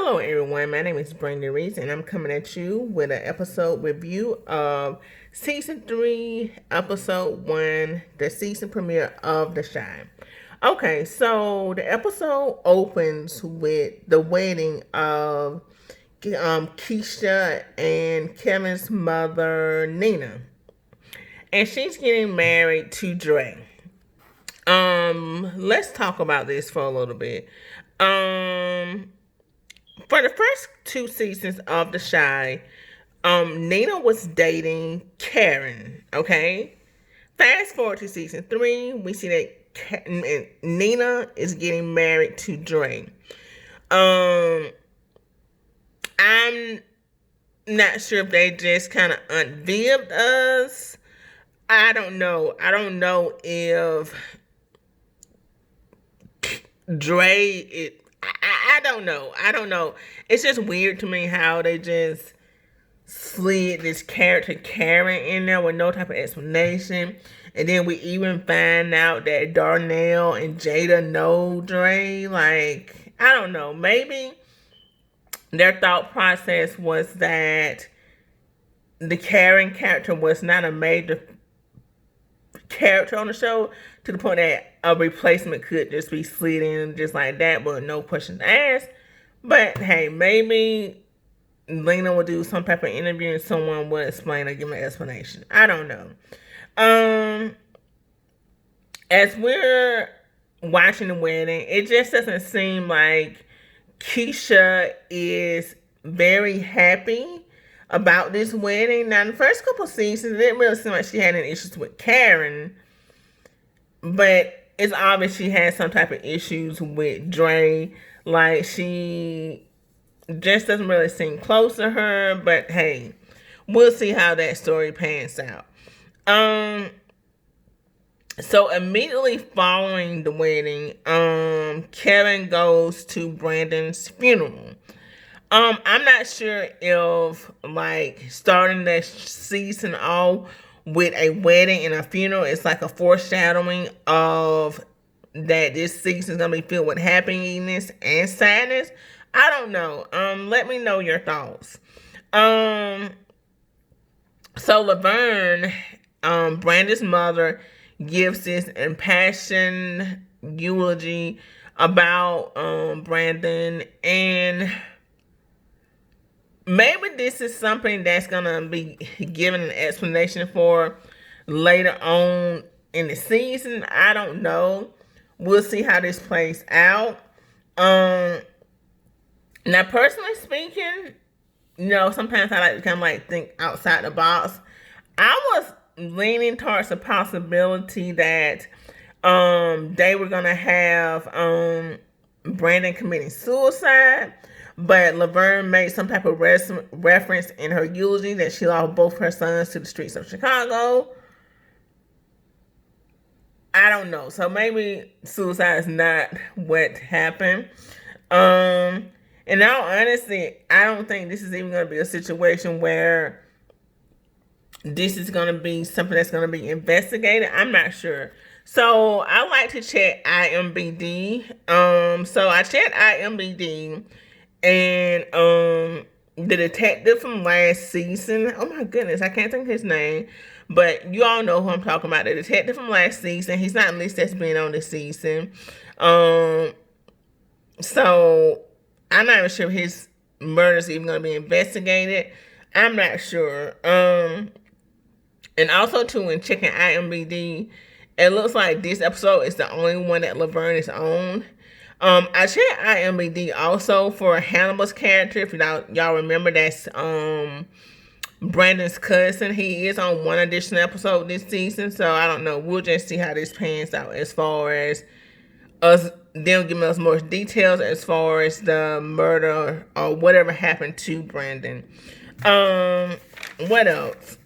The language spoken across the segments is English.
Hello, everyone. My name is Brandon Reese, and I'm coming at you with an episode review of Season 3, Episode 1, the season premiere of The Chi. Okay, so the episode opens with the wedding of Keisha and Kevin's mother, Nina. And she's getting married to Dre. Let's talk about this for a little bit. For the first two seasons of The Chi, Nina was dating Karen. Okay, fast forward to season 3, we see that Nina is getting married to Dre. I'm not sure if they just kind of unveiled us. I don't know. I don't know if Dre it. I don't know. I don't know. It's just weird to me how they just slid this character Karen in there with no type of explanation. And then we even find out that Darnell and Jada know Dre. Like, I don't know. Maybe their thought process was that the Karen character was not a major character on the show to the point that a replacement could just be slid in just like that, but no questions asked. But hey, maybe Lena will do some type of interview and someone will explain or give an explanation. I don't know. As we're watching the wedding, it just doesn't seem like Keisha is very happy about this wedding. Now, in the first couple of seasons, it didn't really seem like she had any issues with Karen, but it's obvious she had some type of issues with Dre. Like, she just doesn't really seem close to her, but hey, we'll see how that story pans out. So immediately following the wedding, Kevin goes to Brandon's funeral. I'm not sure if like starting the season off with a wedding and a funeral is like a foreshadowing of that this season is gonna be filled with happiness and sadness. I don't know. Let me know your thoughts. So Laverne, Brandon's mother, gives this impassioned eulogy about Brandon, and maybe this is something that's gonna be given an explanation for later on in the season. I don't know. We'll see how this plays out. Now, personally speaking, sometimes I like to kind of like think outside the box. I was leaning towards the possibility that they were gonna have Brandon committing suicide, but Laverne made some type of reference in her eulogy that she lost both her sons to the streets of Chicago. I don't know. So maybe suicide is not what happened. In all honesty, I don't think this is even going to be a situation where this is going to be something that's going to be investigated. I'm not sure. So I like to check IMBD. So I checked IMBD, and the detective from last season. Oh my goodness, I can't think of his name, but you all know who I'm talking about. The detective from last season. He's not listed as being on this season. So I'm not even sure if his murder is even going to be investigated. I'm not sure. And also too, when checking IMBD, it looks like this episode is the only one that Laverne is on. I checked IMBD also for Hannibal's character. If y'all remember, that's Brandon's cousin. He is on one additional episode this season, so I don't know. We'll just see how this pans out as far as us them giving us more details as far as the murder or whatever happened to Brandon. What else?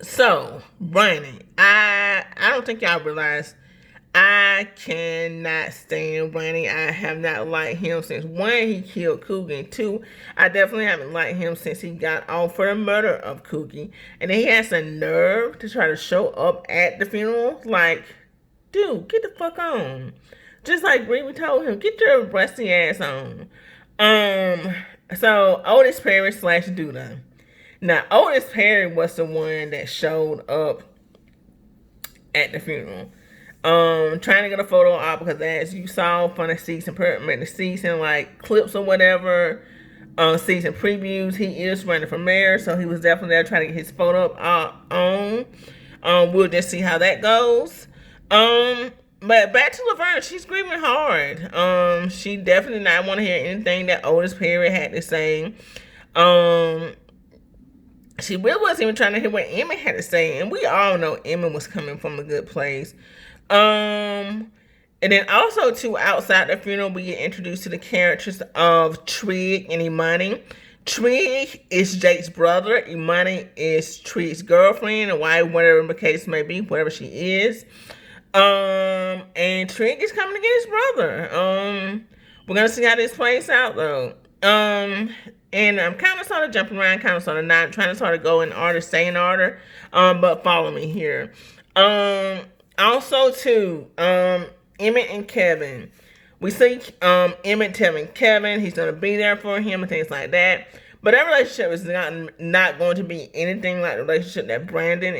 So, Brandon, I don't think y'all realize I cannot stand Brandon. I have not liked him since one, he killed Coogie, and two, I definitely haven't liked him since he got off for the murder of Coogie. And then he has the nerve to try to show up at the funeral. Like, dude, get the fuck on. Just like Riri told him, get your rusty ass on. Um, so Otis Perry slash Duda. Now Otis Perry was the one that showed up at the funeral. Trying to get a photo op because as you saw from the season like clips or whatever, season previews, he is running for mayor, so he was definitely there trying to get his photo on. We'll just see how that goes. But back to Laverne, she's grieving hard. She definitely not want to hear anything that Otis Perry had to say. She really wasn't even trying to hear what Emmett had to say, and we all know Emmett was coming from a good place. And then also too, outside the funeral, we get introduced to the characters of Trig and Imani. Trig is Jake's brother. Imani is Trig's girlfriend, or wife, whatever the case may be, whatever she is. And Trig is coming to get his brother. We're gonna see how this plays out though. And I'm kind of sort of jumping around, kind of sort of not trying to sort of go in order, stay in order. But follow me here. Also too, Emmett and Kevin. We see Emmett telling Kevin he's gonna be there for him and things like that. But that relationship is not going to be anything like the relationship that Brandon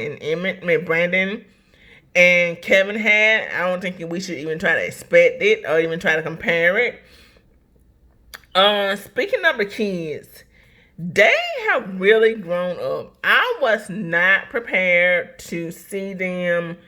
and Kevin had. I don't think we should even try to expect it or even try to compare it. Speaking of the kids, they have really grown up. I was not prepared to see them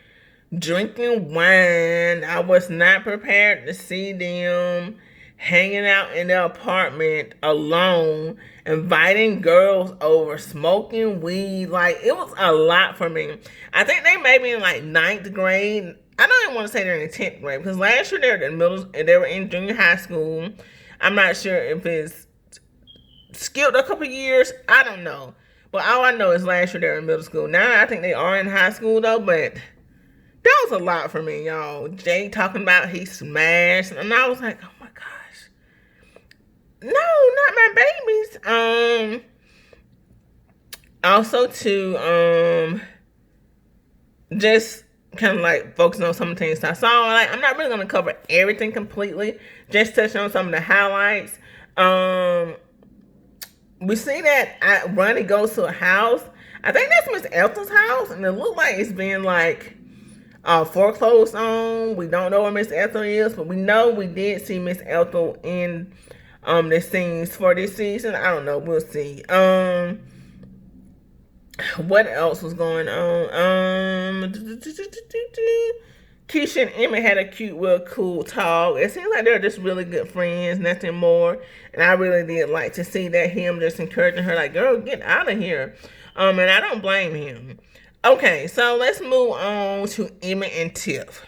drinking wine. I was not prepared to see them hanging out in their apartment alone, inviting girls over, smoking weed. Like, it was a lot for me. I think they may be in like 9th grade. I don't even want to say they're in 10th grade because last year they were in junior high school. I'm not sure if it's skipped a couple years. I don't know. But all I know is last year they were in middle school. Now I think they are in high school though, but that was a lot for me, y'all. Jay talking about he smashed, and I was like, oh my gosh. No, not my babies. Also too, just kind of like focusing on some of the things I saw. Like, I'm not really gonna cover everything completely. Just touching on some of the highlights. We see that Ronnie goes to a house. I think that's Miss Ethel's house, and it looked like it's being like foreclosed on. We don't know where Miss Ethel is, but we know we did see Miss Ethel in the scenes for this season. I don't know. We'll see. What else was going on? Keisha and Emmett had a cute, real cool talk. It seems like they're just really good friends, nothing more. And I really did like to see that, him just encouraging her, like, girl, get out of here. And I don't blame him. Okay, so let's move on to Emmett and Tiff.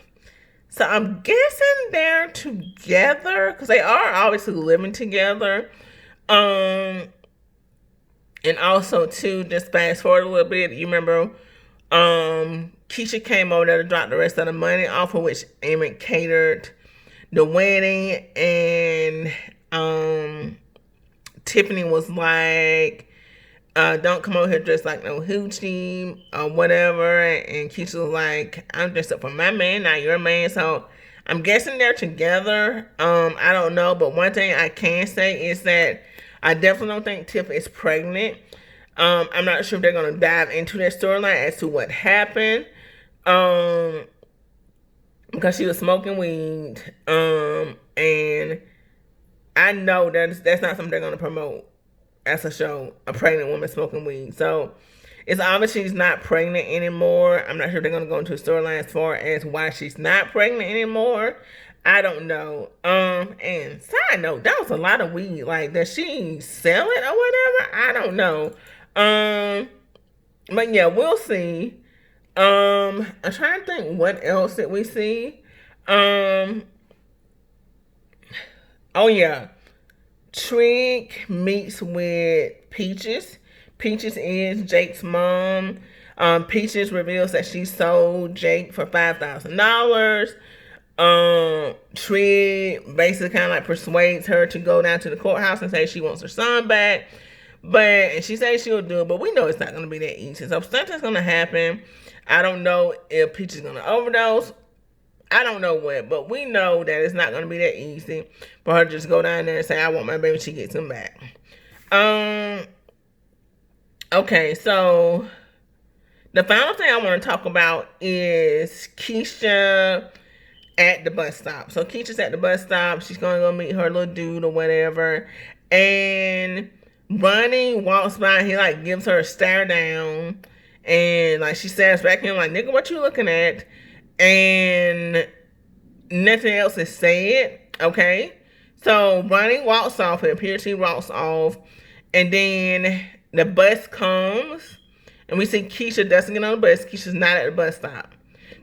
So I'm guessing they're together because they are obviously living together. And also too, just fast forward a little bit, you remember Keisha came over there to drop the rest of the money off, of which Emmett catered the wedding, and Tiffany was like, don't come over here dressed like no hoochie or whatever, and Keisha was like, I'm dressed up for my man, not your man. So I'm guessing they're together. I don't know, but one thing I can say is that I definitely don't think Tiff is pregnant. I'm not sure if they're going to dive into that storyline as to what happened. Because she was smoking weed. And I know that's not something they're going to promote as a show, a pregnant woman smoking weed. So it's obvious she's not pregnant anymore. I'm not sure if they're going to go into a storyline as far as why she's not pregnant anymore. I don't know. And side note, that was a lot of weed. Like, does she sell it or whatever? I don't know. But yeah, we'll see. I'm trying to think what else did we see. Oh yeah. Trig meets with Peaches. Peaches is Jake's mom. Peaches reveals that she sold Jake for $5,000. Trig basically kind of like persuades her to go down to the courthouse and say she wants her son back. And she says she'll do it, but we know it's not going to be that easy. So something's going to happen. I don't know if Peach is going to overdose. I don't know what, but we know that it's not going to be that easy for her to just go down there and say, I want my baby, she gets him back. Okay, so the final thing I want to talk about is Keisha at the bus stop. So Keisha's at the bus stop. She's going to go meet her little dude or whatever. And Ronnie walks by. He, like, gives her a stare down. And, like, she stares back at him like, nigga, what you looking at? And nothing else is said. Okay? So Ronnie walks off. It appears he walks off. And then the bus comes. And we see Keisha doesn't get on the bus. Keisha's not at the bus stop.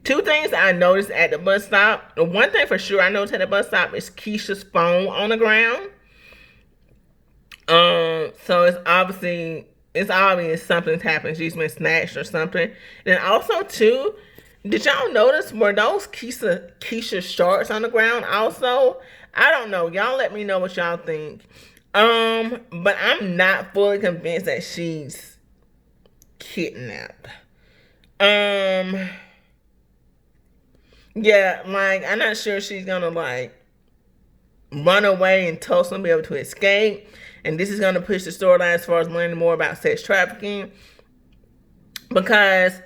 Two things I noticed at the bus stop. The one thing for sure I noticed at the bus stop is Keisha's phone on the ground. So it's obvious something's happened. She's been snatched or something. Then also too, did y'all notice were those Keisha shorts on the ground also? I don't know. Y'all let me know what y'all think. But I'm not fully convinced that she's kidnapped. Yeah, like, I'm not sure she's gonna, like, run away and Tulsa and be able to escape. And this is gonna push the storyline as far as learning more about sex trafficking. Because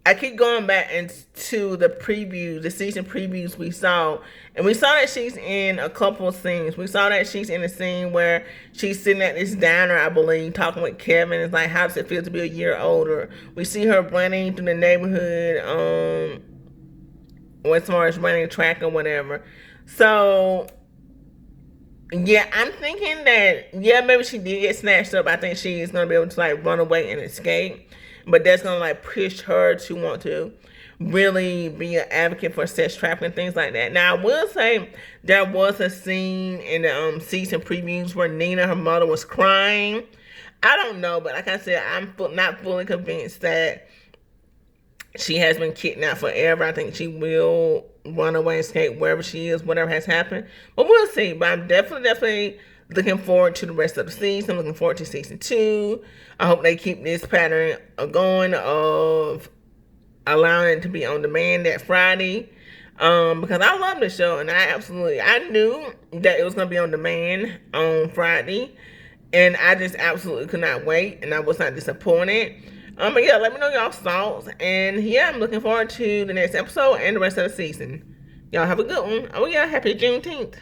I keep going back into the previews, the season previews we saw. And we saw that she's in a couple of scenes. We saw that she's in a scene where she's sitting at this diner, I believe, talking with Kevin. It's like, how does it feel to be a year older? We see her running through the neighborhood, as far as running track or whatever. So, yeah, I'm thinking that, yeah, maybe she did get snatched up. I think she's going to be able to, like, run away and escape. But that's going to, like, push her to want to really be an advocate for sex trafficking and things like that. Now, I will say there was a scene in the season previews where Nina, her mother, was crying. I don't know, but like I said, I'm not fully convinced that she has been kidnapped forever. I think she will run away and escape wherever she is, whatever has happened. But we'll see. But I'm definitely looking forward to the rest of the season. I'm looking forward to season 2. I hope they keep this pattern going of allowing it to be on demand that Friday. Because I love the show, and I knew that it was going to be on demand on Friday. And I just absolutely could not wait, and I was not disappointed. But yeah, let me know y'all's thoughts. And yeah, I'm looking forward to the next episode and the rest of the season. Y'all have a good one. Oh yeah, happy Juneteenth.